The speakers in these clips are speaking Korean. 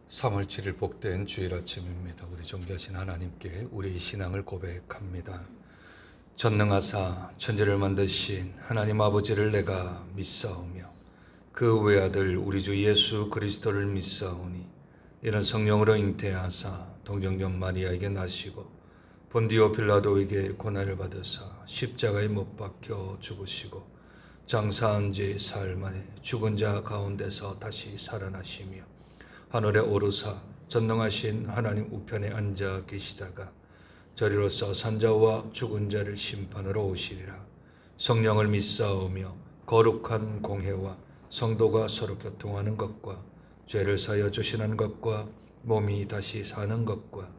3월 7일 복된 주일 아침입니다. 우리 존귀하신 하나님께 우리의 신앙을 고백합니다. 전능하사 천지를 만드신 하나님 아버지를 내가 믿사오며 그 외아들 우리 주 예수 그리스도를 믿사오니 이는 성령으로 잉태하사 동정녀 마리아에게 나시고 본디오 빌라도에게 고난을 받으사 십자가에 못 박혀 죽으시고 장사한 지 사흘 만에 죽은 자 가운데서 다시 살아나시며 하늘에 오르사 전능하신 하나님 우편에 앉아 계시다가 저리로서 산자와 죽은 자를 심판하러 오시리라. 성령을 믿사오며 거룩한 공회와 성도가 서로 교통하는 것과 죄를 사여 주시는 것과 몸이 다시 사는 것과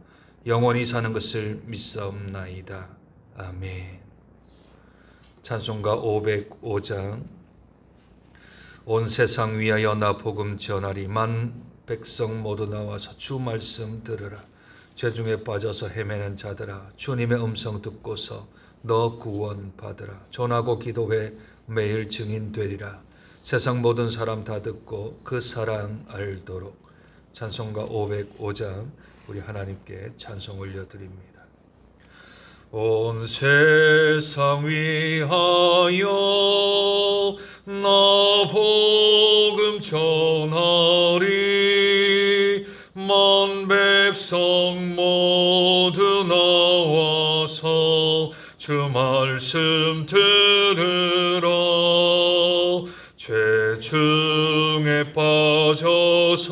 영원히 사는 것을 믿사옵나이다. 아멘. 찬송가 505장. 온 세상 위하여 나 복음 전하리. 만 백성 모두 나와서 주 말씀 들으라. 죄중에 빠져서 헤매는 자들아, 주님의 음성 듣고서 너 구원 받으라. 전하고 기도해 매일 증인 되리라. 세상 모든 사람 다 듣고 그 사랑 알도록. 찬송가 505장 우리 하나님께 찬송 올려드립니다. 온 세상 위하여 나 복음 전하리. 만 백성 모두 나와서 주 말씀 들으라. 죄 중에 빠져서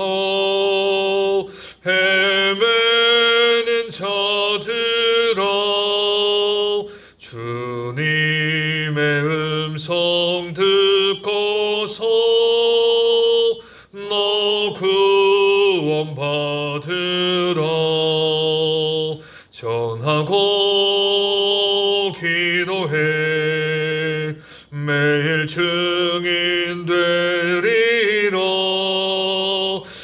헤매는 자들아, 주님의 음성 듣고서 너 구원 받으라. 전하고 기도해 매일 증인 되리라.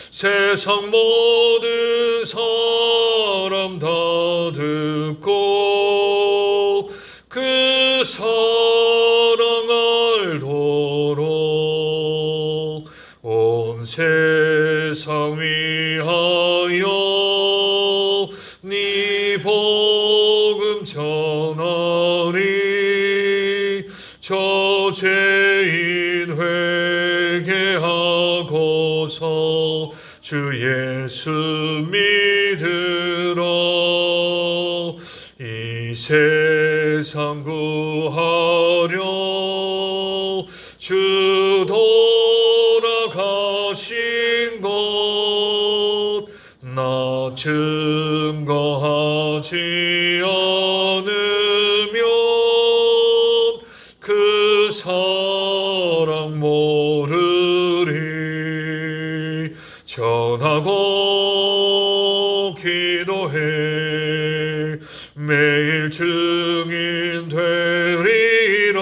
세상 모든 사람 다 듣고 그 사랑 알도록. 온 세상 위하여 네 복음 전하리. 저 죄인 회개하고서 주 예수 믿으라. 이 세상 구하려 주 돌아가신 것 나 증거하지 않으면 그 사랑 모르리. 전하고 기도해 매일 증인 되리라.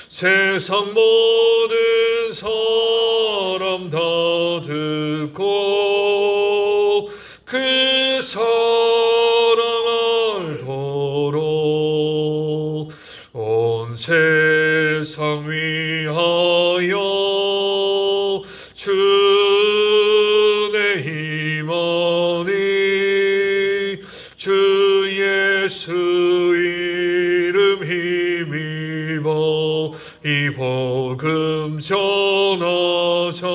세상 모든 사람 다 듣고 그 사랑 알도록. 온 세상 위하여 주의 힘하니. 주 예수 이름 힘입어 이 복음 전하자.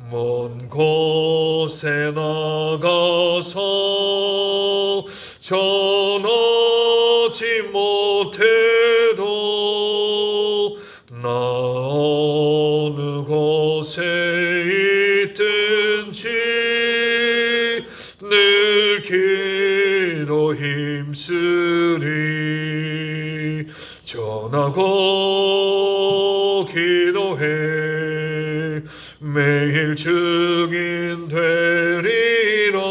먼 곳에 나가서 전하지 못해도 나 어느 곳에 있든지 늘 기도 힘쓰리. 전하고 기도해 매일 증인 되리라.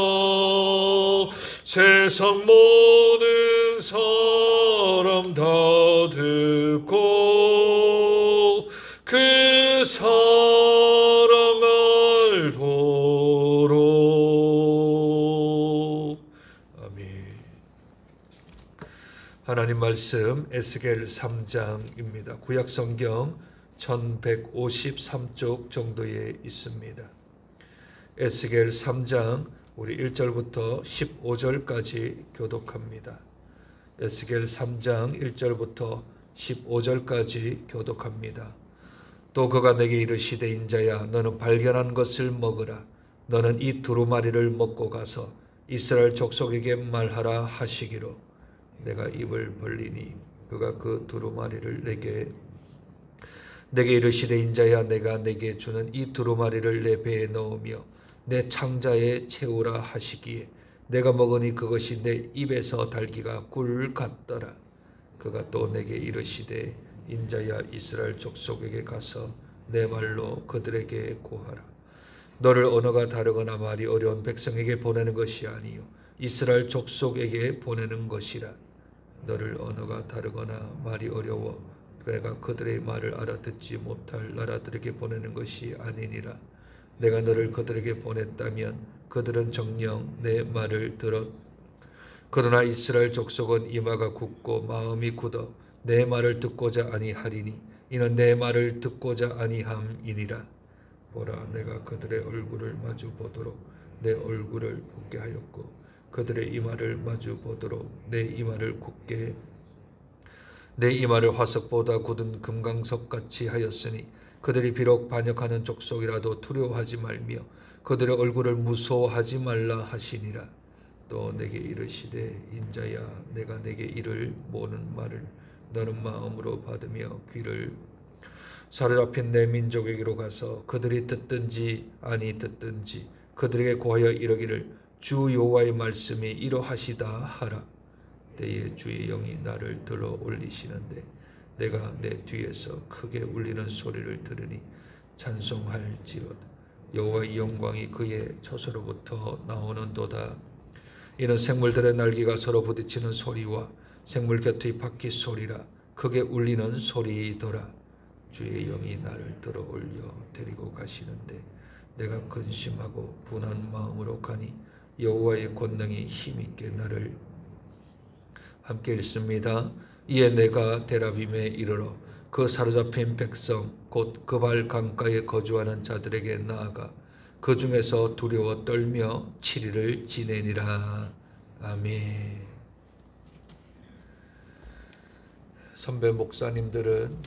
세상 모든 사람 다 듣고 그 사랑 알도록. 아멘. 하나님 말씀 에스겔 3장입니다. 구약 성경 1153쪽 정도에 있습니다. 에스겔 3장 우리 1절부터 15절까지 교독합니다. 에스겔 3장 1절부터 15절까지 교독합니다. 또 그가 내게 이르시되 인자야 너는 발견한 것을 먹으라. 너는 이 두루마리를 먹고 가서 이스라엘 족속에게 말하라 하시기로 내가 입을 벌리니 그가 그 두루마리를 내게 이르시되 인자야 내가 내게 주는 이 두루마리를 내 배에 넣으며 내 창자에 채우라 하시기에 내가 먹으니 그것이 내 입에서 달기가 꿀 같더라. 그가 또 내게 이르시되 인자야 이스라엘 족속에게 가서 내 말로 그들에게 고하라. 너를 언어가 다르거나 말이 어려운 백성에게 보내는 것이 아니요 이스라엘 족속에게 보내는 것이라. 너를 언어가 다르거나 말이 어려워 내가 그들의 말을 알아듣지 못할 나라들에게 보내는 것이 아니니라. 내가 너를 그들에게 보냈다면 그들은 정녕 내 말을 들어 그러나 이스라엘 족속은 이마가 굳고 마음이 굳어 내 말을 듣고자 아니하리니 이는 내 말을 듣고자 아니함이니라. 보라 내가 그들의 얼굴을 마주 보도록 내 얼굴을 굳게 하였고 그들의 이마를 마주 보도록 내 이마를 굳게 내 이마를 화석보다 굳은 금강석같이 하였으니 그들이 비록 반역하는 족속이라도 두려워하지 말며 그들의 얼굴을 무서워하지 말라 하시니라. 또 내게 이르시되 인자야 내가 내게 이를 모는 말을 너는 마음으로 받으며 귀를 사로잡힌 내 민족에게로 가서 그들이 듣든지 아니 듣든지 그들에게 고하여 이르기를 주 여호와의 말씀이 이러하시다 하라. 때에 주의 영이 나를 들어 올리시는데 내가 내 뒤에서 크게 울리는 소리를 들으니 찬송할지로다. 여호와의 영광이 그의 처소로부터 나오는도다. 이는 생물들의 날개가 서로 부딪히는 소리와 생물 곁의 바퀴 소리라 크게 울리는 소리더라. 주의 영이 나를 들어 올려 데리고 가시는데 내가 근심하고 분한 마음으로 가니 여호와의 권능이 힘있게 나를 함께 읽습니다. 이에 내가 데라빔에 이르러 그 사로잡힌 백성 곧 그발 강가에 거주하는 자들에게 나아가 그 중에서 두려워 떨며 7일을 지내니라. 아멘. 선배 목사님들은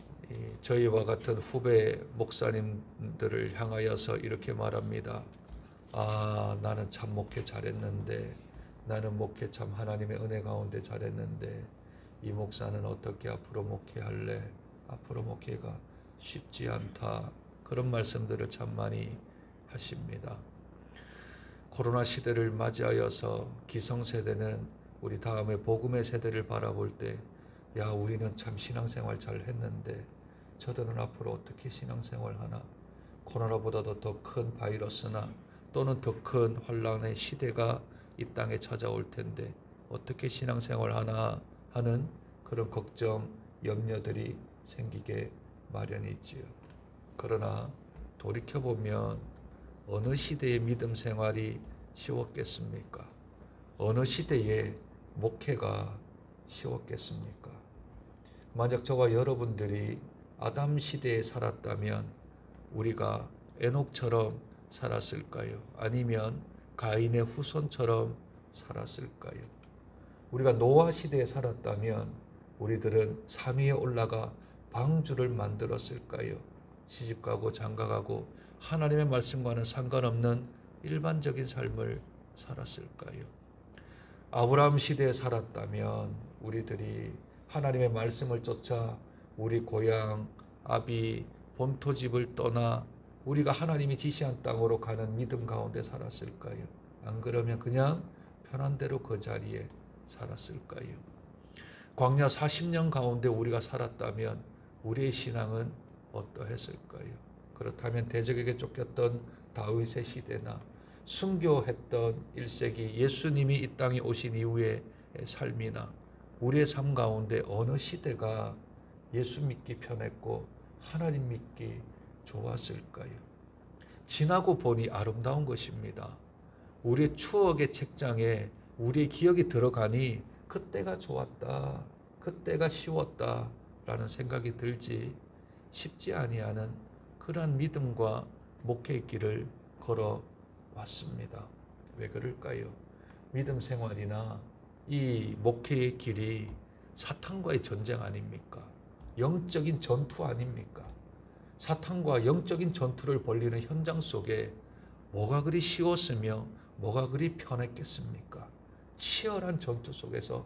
저희와 같은 후배 목사님들을 향하여서 이렇게 말합니다. 아, 나는 참 목회 잘했는데, 나는 목회 참 하나님의 은혜 가운데 잘했는데 이 목사는 어떻게 앞으로 목회할래? 앞으로 목회가 쉽지 않다. 그런 말씀들을 참 많이 하십니다. 코로나 시대를 맞이하여서 기성세대는 우리 다음에 복음의 세대를 바라볼 때 야, 우리는 참 신앙생활 잘 했는데 저들은 앞으로 어떻게 신앙생활 하나? 코로나보다도 더 큰 바이러스나 또는 더 큰 환란의 시대가 이 땅에 찾아올 텐데 어떻게 신앙생활 하나 하는 그런 걱정, 염려들이 생기게 마련이지요. 그러나 돌이켜보면 어느 시대의 믿음 생활이 쉬웠겠습니까? 어느 시대의 목회가 쉬웠겠습니까? 만약 저와 여러분들이 아담 시대에 살았다면 우리가 에녹처럼 살았을까요? 아니면 가인의 후손처럼 살았을까요? 우리가 노아 시대에 살았다면 우리들은 산 위에 올라가 방주를 만들었을까요? 시집가고 장가가고 하나님의 말씀과는 상관없는 일반적인 삶을 살았을까요? 아브라함 시대에 살았다면 우리들이 하나님의 말씀을 쫓아 우리 고향 아비 본토집을 떠나 우리가 하나님이 지시한 땅으로 가는 믿음 가운데 살았을까요? 안 그러면 그냥 편한 대로 그 자리에 살았을까요? 광야 40년 가운데 우리가 살았다면 우리의 신앙은 어떠했을까요? 그렇다면 대적에게 쫓겼던 다윗의 시대나 순교했던 1세기 예수님이 이 땅에 오신 이후의 삶이나 우리의 삶 가운데 어느 시대가 예수 믿기 편했고 하나님 믿기 좋았을까요? 지나고 보니 아름다운 것입니다. 우리의 추억의 책장에 우리의 기억이 들어가니 그때가 좋았다, 그때가 쉬웠다 라는 생각이 들지 쉽지 아니하는 그러한 믿음과 목회의 길을 걸어 왔습니다. 왜 그럴까요? 믿음 생활이나 이 목회의 길이 사탄과의 전쟁 아닙니까? 영적인 전투 아닙니까? 사탄과 영적인 전투를 벌이는 현장 속에 뭐가 그리 쉬웠으며 뭐가 그리 편했겠습니까? 치열한 전투 속에서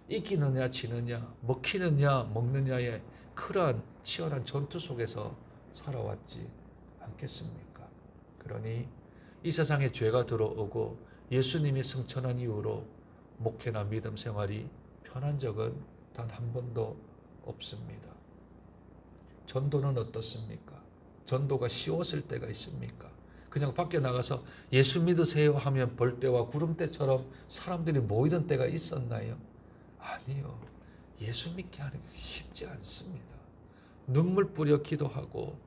이기느냐 지느냐 먹히느냐 먹느냐의 그러한 치열한 전투 속에서 살아왔지 않겠습니까? 그러니 이 세상에 죄가 들어오고 예수님이 승천한 이후로 목회나 믿음 생활이 편한 적은 단 한 번도 없습니다. 전도는 어떻습니까? 전도가 쉬웠을 때가 있습니까? 그냥 밖에 나가서 예수 믿으세요 하면 벌떼와 구름떼처럼 사람들이 모이던 때가 있었나요? 아니요. 예수 믿게 하는 게 쉽지 않습니다. 눈물 뿌려 기도하고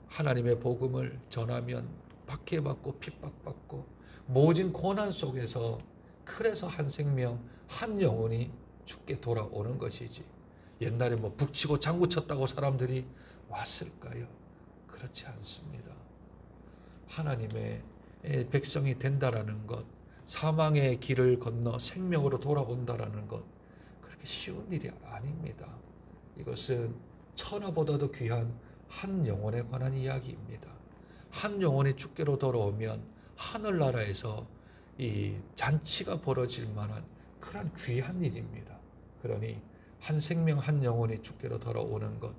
하나님의 복음을 전하면 박해받고 핍박받고 모진 고난 속에서 그래서 한 생명 한 영혼이 죽게 돌아오는 것이지, 옛날에 뭐 북치고 장구 쳤다고 사람들이 왔을까요? 그렇지 않습니다. 하나님의 백성이 된다라는 것, 사망의 길을 건너 생명으로 돌아온다라는 것, 그렇게 쉬운 일이 아닙니다. 이것은 천하보다도 귀한 한 영혼에 관한 이야기입니다. 한 영혼이 죽게로 돌아오면 하늘나라에서 이 잔치가 벌어질 만한 그런 귀한 일입니다. 그러니 한 생명 한 영혼이 죽게로 돌아오는 것,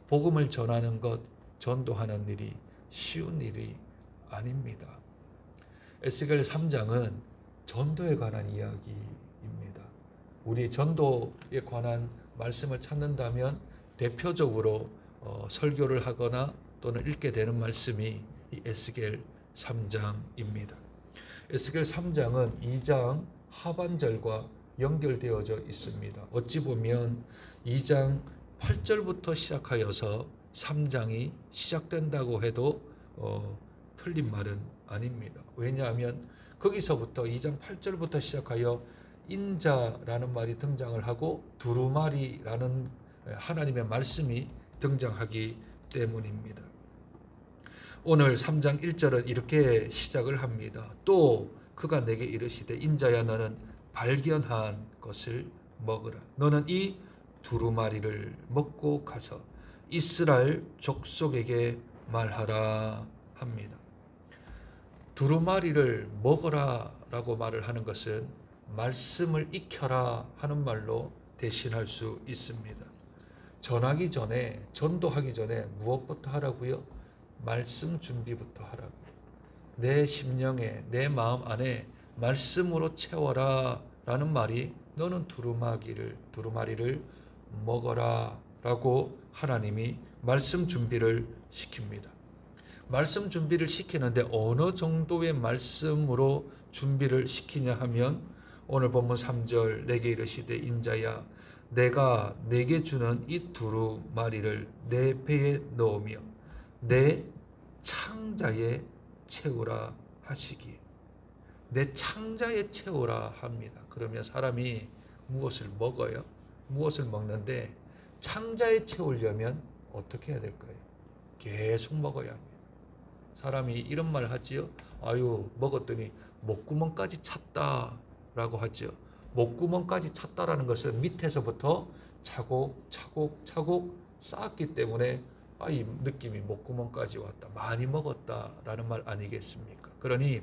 복음을 전하는 것, 전도하는 일이 쉬운 일이 아닙니다. 에스겔 3장은 전도에 관한 이야기입니다. 우리 전도에 관한 말씀을 찾는다면 대표적으로 설교를 하거나 또는 읽게 되는 말씀이 이 에스겔 3장입니다. 에스겔 3장은 2장 하반절과 연결되어져 있습니다. 어찌 보면 2장 8절부터 시작하여서 3장이 시작된다고 해도 틀린 말은 아닙니다. 왜냐하면 거기서부터 2장 8절부터 시작하여 인자라는 말이 등장을 하고 두루마리라는 하나님의 말씀이 등장하기 때문입니다. 오늘 3장 1절은 이렇게 시작을 합니다. 또 그가 내게 이르시되 인자야 너는 발견한 것을 먹으라. 너는 이 두루마리를 먹고 가서 이스라엘 족속에게 말하라 합니다. 두루마리를 먹어라 라고 말을 하는 것은 말씀을 익혀라 하는 말로 대신할 수 있습니다. 전하기 전에, 전도하기 전에 무엇부터 하라고요? 말씀 준비부터 하라고요. 내 심령에, 내 마음 안에 말씀으로 채워라 라는 말이 너는 두루마리를 먹어라 라고 하나님이 말씀 준비를 시킵니다. 말씀 준비를 시키는데 어느 정도의 말씀으로 준비를 시키냐 하면 오늘 본문 3절 내게 이르시되 인자야 내가 내게 주는 이 두루마리를 내 배에 넣으며 내 창자에 채우라 하시기. 내 창자에 채우라 합니다. 그러면 사람이 무엇을 먹어요? 무엇을 먹는데 창자에 채우려면 어떻게 해야 될까요? 계속 먹어야 합니다. 사람이 이런 말 하지요. 아유 먹었더니 목구멍까지 찼다라고 하죠. 목구멍까지 찼다라는 것은 밑에서부터 차곡차곡 쌓았기 때문에 이 느낌이 목구멍까지 왔다. 많이 먹었다라는 말 아니겠습니까? 그러니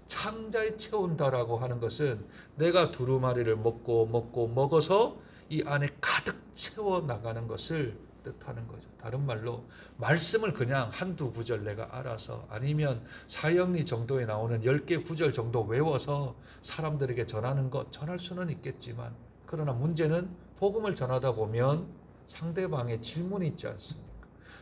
창자에 채운다라고 하는 것은 내가 두루마리를 먹어서 이 안에 가득 채워 나가는 것을 뜻하는 거죠. 다른 말로 말씀을 그냥 한두 구절 내가 알아서 아니면 사형리 정도에 나오는 10개 구절 정도 외워서 사람들에게 전하는 것 전할 수는 있겠지만 그러나 문제는 복음을 전하다 보면 상대방의 질문이 있지 않습니까?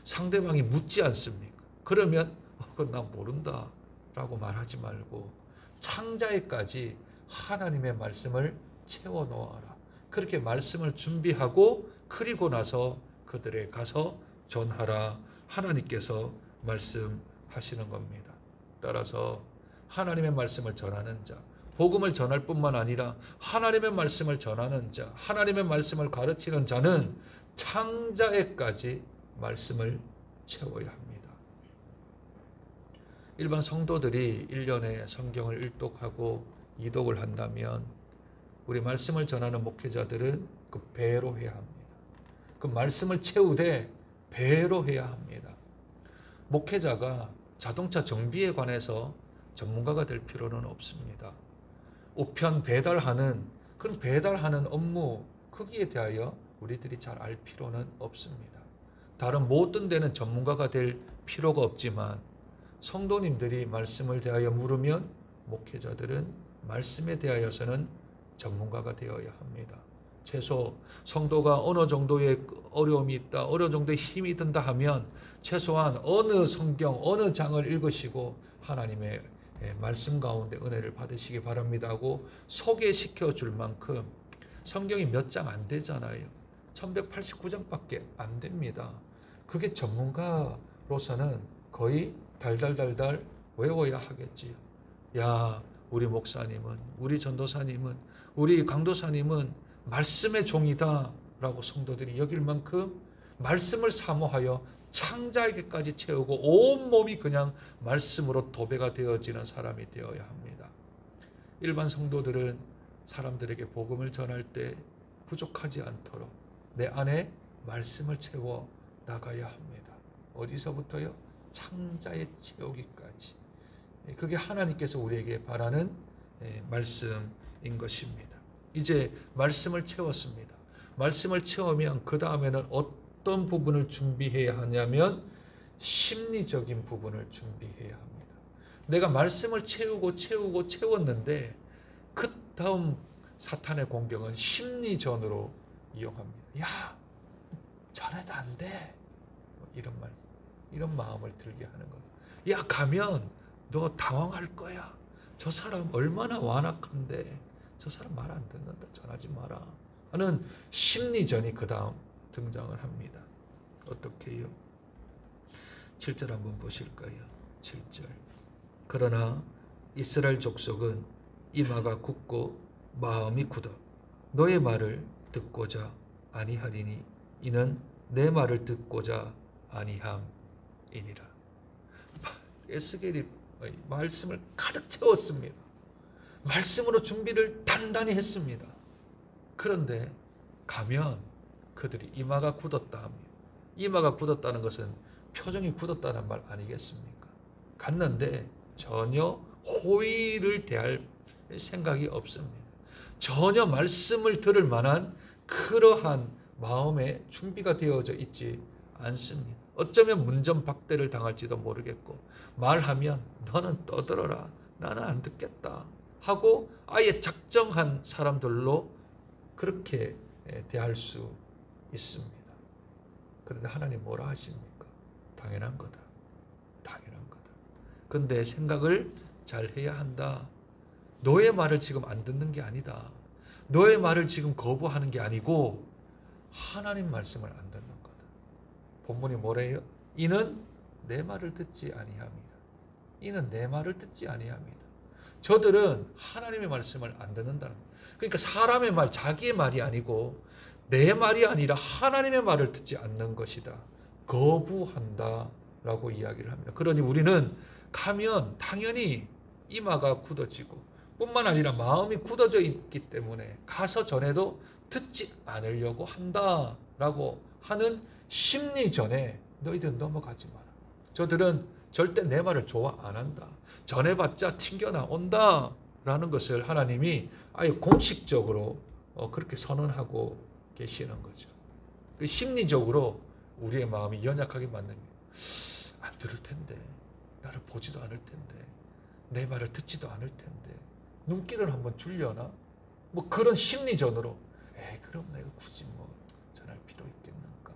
상대방이 묻지 않습니까? 그러면 그건 나 모른다 라고 말하지 말고 창자에까지 하나님의 말씀을 채워 놓아라. 그렇게 말씀을 준비하고 그리고 나서 그들에게 가서 전하라. 하나님께서 말씀하시는 겁니다. 따라서 하나님의 말씀을 전하는 자, 복음을 전할 뿐만 아니라 하나님의 말씀을 전하는 자, 하나님의 말씀을 가르치는 자는 창자에까지 말씀을 채워야 합니다. 일반 성도들이 1년에 성경을 1독하고 2독을 한다면 우리 말씀을 전하는 목회자들은 그 배로 해야 합니다. 그 말씀을 채우되 배로 해야 합니다. 목회자가 자동차 정비에 관해서 전문가가 될 필요는 없습니다. 우편 배달하는 그런 배달하는 업무 크기에 대하여 우리들이 잘 알 필요는 없습니다. 다른 모든 데는 전문가가 될 필요가 없지만 성도님들이 말씀을 대하여 물으면 목회자들은 말씀에 대하여서는 전문가가 되어야 합니다. 최소 성도가 어느 정도의 어려움이 있다, 어느 정도의 힘이 든다 하면 최소한 어느 성경, 어느 장을 읽으시고 하나님의 말씀 가운데 은혜를 받으시기 바랍니다 하고 소개시켜 줄 만큼 성경이 몇 장 안 되잖아요. 1189장밖에 안 됩니다. 그게 전문가로서는 거의 달달달달 외워야 하겠지요. 야, 우리 목사님은, 우리 전도사님은, 우리 강도사님은 말씀의 종이다 라고 성도들이 여길 만큼 말씀을 사모하여 창자에게까지 채우고 온몸이 그냥 말씀으로 도배가 되어지는 사람이 되어야 합니다. 일반 성도들은 사람들에게 복음을 전할 때 부족하지 않도록 내 안에 말씀을 채워 나가야 합니다. 어디서부터요? 창자에 채우기까지. 그게 하나님께서 우리에게 바라는 말씀인 것입니다. 이제 말씀을 채웠습니다. 말씀을 채우면 그 다음에는 어떤 부분을 준비해야 하냐면 심리적인 부분을 준비해야 합니다. 내가 말씀을 채웠는데 그 다음 사탄의 공격은 심리전으로 이용합니다. 야, 전해도 안 돼. 이런 마음을 들게 하는 거예요. 야, 가면 너 당황할 거야. 저 사람 얼마나 완악한데 저 사람 말 안 듣는다. 전하지 마라. 하는 심리전이 그 다음 등장을 합니다. 어떻게 해요? 7절 한번 보실까요? 7절. 그러나 이스라엘 족속은 이마가 굳고 마음이 굳어 너의 말을 듣고자 아니하리니 이는 내 말을 듣고자 아니함이니라. 에스겔이 말씀을 가득 채웠습니다. 말씀으로 준비를 단단히 했습니다. 그런데 가면 그들이 이마가 굳었다 합니다. 이마가 굳었다는 것은 표정이 굳었다는 말 아니겠습니까? 갔는데 전혀 호의를 대할 생각이 없습니다. 전혀 말씀을 들을 만한 그러한 마음의 준비가 되어져 있지 않습니다. 어쩌면 문전박대를 당할지도 모르겠고 말하면 너는 떠들어라, 나는 안 듣겠다 하고 아예 작정한 사람들로 그렇게 대할 수 있습니다. 그런데 하나님 뭐라 하십니까? 당연한 거다. 당연한 거다. 근데 생각을 잘 해야 한다. 너의 말을 지금 안 듣는 게 아니다. 너의 말을 지금 거부하는 게 아니고 하나님 말씀을 안 듣는 거다. 본문이 뭐래요? 이는 내 말을 듣지 아니함이라. 이는 내 말을 듣지 아니함이라. 저들은 하나님의 말씀을 안 듣는다는 거예요. 그러니까 사람의 말, 자기의 말이 아니고 내 말이 아니라 하나님의 말을 듣지 않는 것이다. 거부한다 라고 이야기를 합니다. 그러니 우리는 가면 당연히 이마가 굳어지고 뿐만 아니라 마음이 굳어져 있기 때문에 가서 전해도 듣지 않으려고 한다라고 하는 심리전에 너희들 넘어가지 마라. 저들은 절대 내 말을 좋아 안 한다. 전해봤자 튕겨나온다 라는 것을 하나님이 아예 공식적으로 그렇게 선언하고 계시는 거죠. 그 심리적으로 우리의 마음이 연약하게 만듭니다. 안 들을 텐데, 나를 보지도 않을 텐데, 내 말을 듣지도 않을 텐데, 눈길을 한번 주려나? 뭐 그런 심리전으로 그럼 내가 굳이 뭐 전할 필요 있겠는가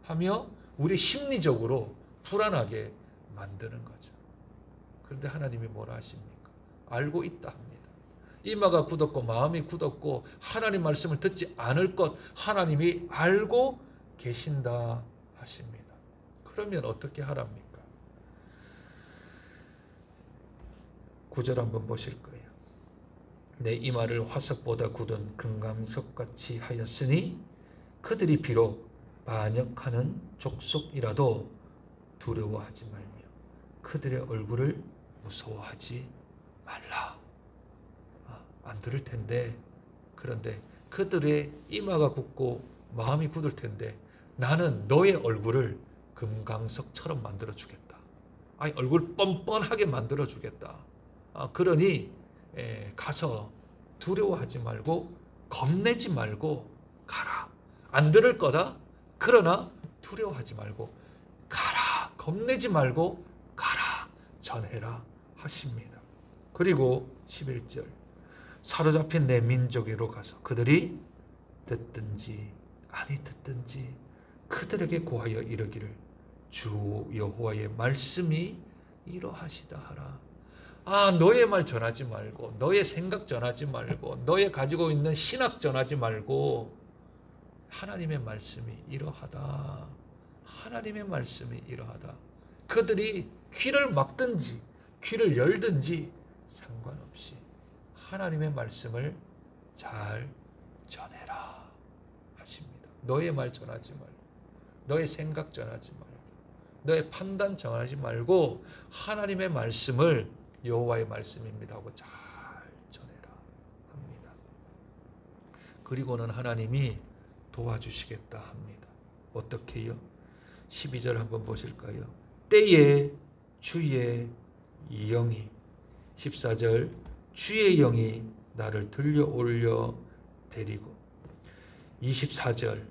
하며 우리 심리적으로 불안하게 만드는 거죠. 그런데 하나님이 뭐라 하십니까? 알고 있다 합니다. 이마가 굳었고 마음이 굳었고 하나님 말씀을 듣지 않을 것 하나님이 알고 계신다 하십니다. 그러면 어떻게 하랍니까? 9절 한번 보실 거예요. 내 이마를 화석보다 굳은 금강석같이 하였으니 그들이 비록 반역하는 족속이라도 두려워하지 말며 그들의 얼굴을 무서워하지 말라. 안 들을 텐데, 그런데 그들의 이마가 굳고 마음이 굳을 텐데 나는 너의 얼굴을 금강석처럼 만들어 주겠다. 아니, 얼굴 뻔뻔하게 만들어 주겠다. 그러니 가서 두려워하지 말고 겁내지 말고 가라. 안 들을 거다. 그러나 두려워하지 말고 가라. 겁내지 말고 가라. 전해라 하십니다. 그리고 11절, 사로잡힌 내 민족에로 가서 그들이 듣든지 아니 듣든지 그들에게 고하여 이르기를 주 여호와의 말씀이 이러하시다 하라. 너의 말 전하지 말고, 너의 생각 전하지 말고, 너의 가지고 있는 신학 전하지 말고, 하나님의 말씀이 이러하다. 하나님의 말씀이 이러하다. 그들이 귀를 막든지 귀를 열든지 상관없이 하나님의 말씀을 잘 전해라 하십니다. 너의 말 전하지 말고, 너의 생각 전하지 말고, 너의 판단 전하지 말고 하나님의 말씀을 여호와의 말씀입니다 하고 잘 전해라 합니다. 그리고는 하나님이 도와주시겠다 합니다. 어떻게요? 12절 한번 보실까요? 때에 주의 영이, 14절 주의 영이 나를 들려 올려 데리고, 24절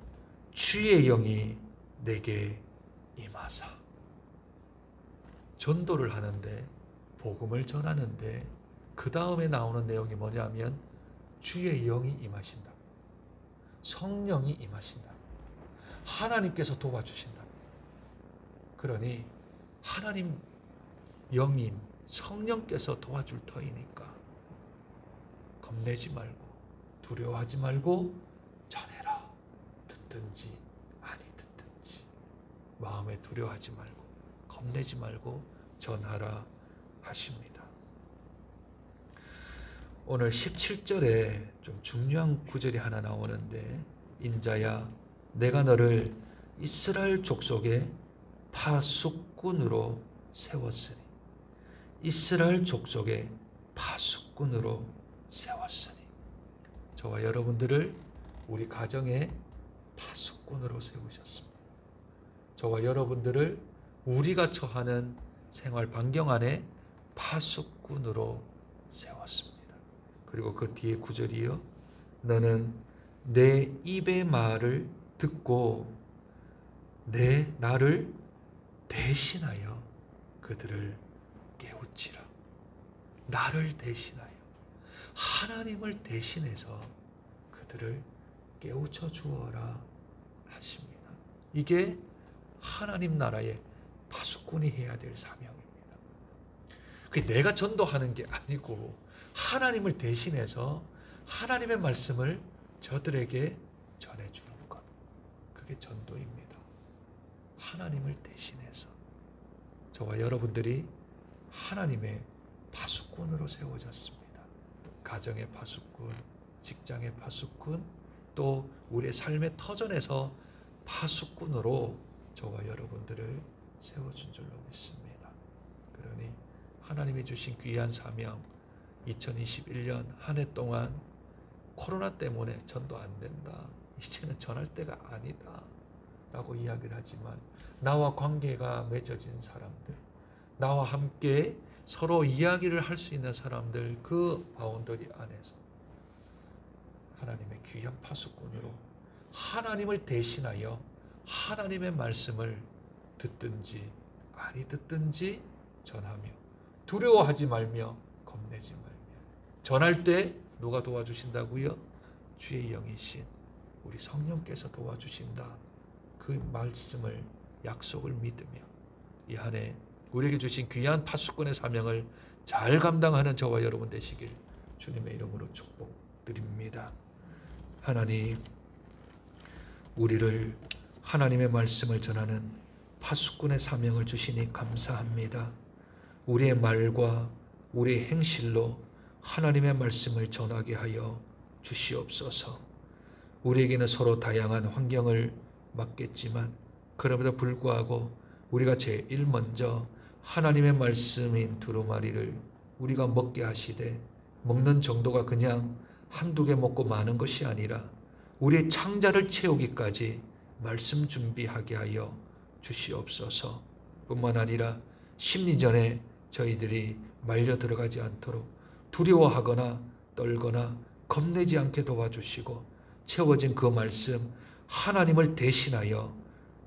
주의 영이 내게 임하사. 전도를 하는데, 복음을 전하는데 그 다음에 나오는 내용이 뭐냐면 주의 영이 임하신다. 성령이 임하신다. 하나님께서 도와주신다. 그러니 하나님 영인 성령께서 도와줄 터이니까 겁내지 말고 두려워하지 말고 전해라. 듣든지 아니 듣든지 마음에 두려워하지 말고 겁내지 말고 전하라 하십니다. 오늘 17절에 좀 중요한 구절이 하나 나오는데, 인자야 내가 너를 이스라엘 족속의 파수꾼으로 세웠으니, 이스라엘 족속의 파수꾼으로 세웠으니, 저와 여러분들을 우리 가정의 파수꾼으로 세우셨습니다. 저와 여러분들을 우리가 처하는 생활 반경 안에 파수꾼으로 세웠습니다. 그리고 그 뒤에 구절이요, 너는 내 입의 말을 듣고 나를 대신하여 그들을 깨우치라. 나를 대신하여, 하나님을 대신해서 그들을 깨우쳐 주어라 하십니다. 이게 하나님 나라의 파수꾼이 해야 될 사명입니다. 그게 내가 전도하는 게 아니고 하나님을 대신해서 하나님의 말씀을 저들에게 전해주는 것, 그게 전도입니다. 하나님을 대신해서 저와 여러분들이 하나님의 파수꾼으로 세워졌습니다. 가정의 파수꾼, 직장의 파수꾼, 또 우리의 삶의 터전에서 파수꾼으로 저와 여러분들을 세워준 줄로 믿습니다. 그러니 하나님이 주신 귀한 사명, 2021년 한 해 동안 코로나 때문에 전도 안 된다, 이제는 전할 때가 아니다 라고 이야기를 하지만, 나와 관계가 맺어진 사람들, 나와 함께 서로 이야기를 할 수 있는 사람들, 그 바운더리 안에서 하나님의 귀한 파수꾼으로 하나님을 대신하여 하나님의 말씀을 듣든지 아니 듣든지 전하며, 두려워하지 말며 겁내지 말며, 전할 때 누가 도와주신다고요? 주의 영이신 우리 성령께서 도와주신다. 그 말씀을, 약속을 믿으며 이 한 해 우리에게 주신 귀한 파수꾼의 사명을 잘 감당하는 저와 여러분 되시길 주님의 이름으로 축복드립니다. 하나님, 우리를 하나님의 말씀을 전하는 파수꾼의 사명을 주시니 감사합니다. 우리의 말과 우리의 행실로 하나님의 말씀을 전하게 하여 주시옵소서. 우리에게는 서로 다양한 환경을 맡겼지만 그럼에도 불구하고 우리가 제일 먼저 하나님의 말씀인 두루마리를 우리가 먹게 하시되 먹는 정도가 그냥 한두 개 먹고 마는 것이 아니라 우리의 창자를 채우기까지 말씀 준비하게 하여 주시옵소서. 뿐만 아니라 심리전에 저희들이 말려 들어가지 않도록 두려워하거나 떨거나 겁내지 않게 도와주시고 채워진 그 말씀 하나님을 대신하여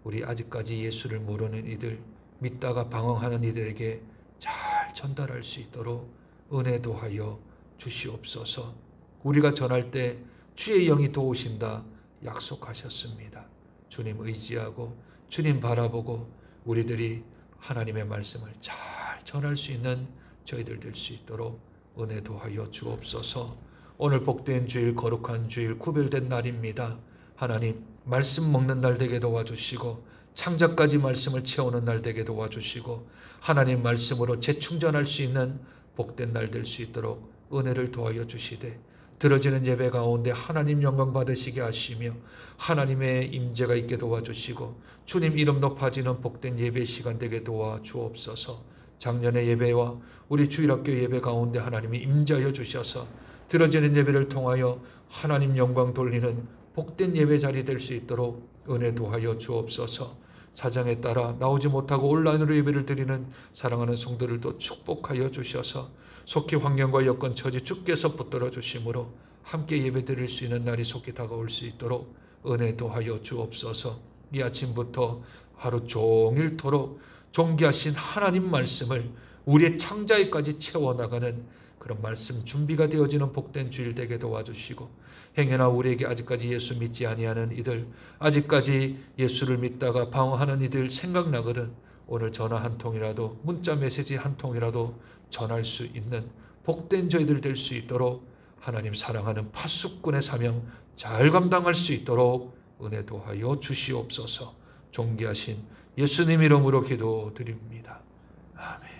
우리 아직까지 예수를 모르는 이들, 믿다가 방황하는 이들에게 잘 전달할 수 있도록 은혜도 하여 주시옵소서. 우리가 전할 때 주의 영이 도우신다 약속하셨습니다. 주님 의지하고 주님 바라보고 우리들이 하나님의 말씀을 잘 전할 수 있는 저희들 될 수 있도록 은혜도 하여 주옵소서. 오늘 복된 주일, 거룩한 주일, 구별된 날입니다. 하나님 말씀 먹는 날 되게 도와주시고 창자까지 말씀을 채우는 날 되게 도와주시고 하나님 말씀으로 재충전할 수 있는 복된 날 될 수 있도록 은혜를 도하여 주시되 들어지는 예배 가운데 하나님 영광 받으시게 하시며 하나님의 임재가 있게 도와주시고 주님 이름 높아지는 복된 예배 시간 되게 도와주옵소서. 작년의 예배와 우리 주일학교 예배 가운데 하나님이 임재하여 주셔서 들어지는 예배를 통하여 하나님 영광 돌리는 복된 예배 자리 될 수 있도록 은혜 도하여 주옵소서. 사정에 따라 나오지 못하고 온라인으로 예배를 드리는 사랑하는 성도들도 축복하여 주셔서 속히 환경과 여건 처지 주께서 붙들어 주심으로 함께 예배 드릴 수 있는 날이 속히 다가올 수 있도록 은혜 도하여 주옵소서. 이 아침부터 하루 종일토록 존귀하신 하나님 말씀을 우리의 창자에까지 채워나가는 그런 말씀 준비가 되어지는 복된 주일 되게 도와주시고 행여나 우리에게 아직까지 예수 믿지 아니하는 이들, 아직까지 예수를 믿다가 방황하는 이들 생각나거든 오늘 전화 한 통이라도 문자 메시지 한 통이라도 전할 수 있는 복된 저희들 될 수 있도록 하나님 사랑하는 파수꾼의 사명 잘 감당할 수 있도록 은혜도 하여 주시옵소서. 존귀하신 예수님 이름으로 기도드립니다. 아멘.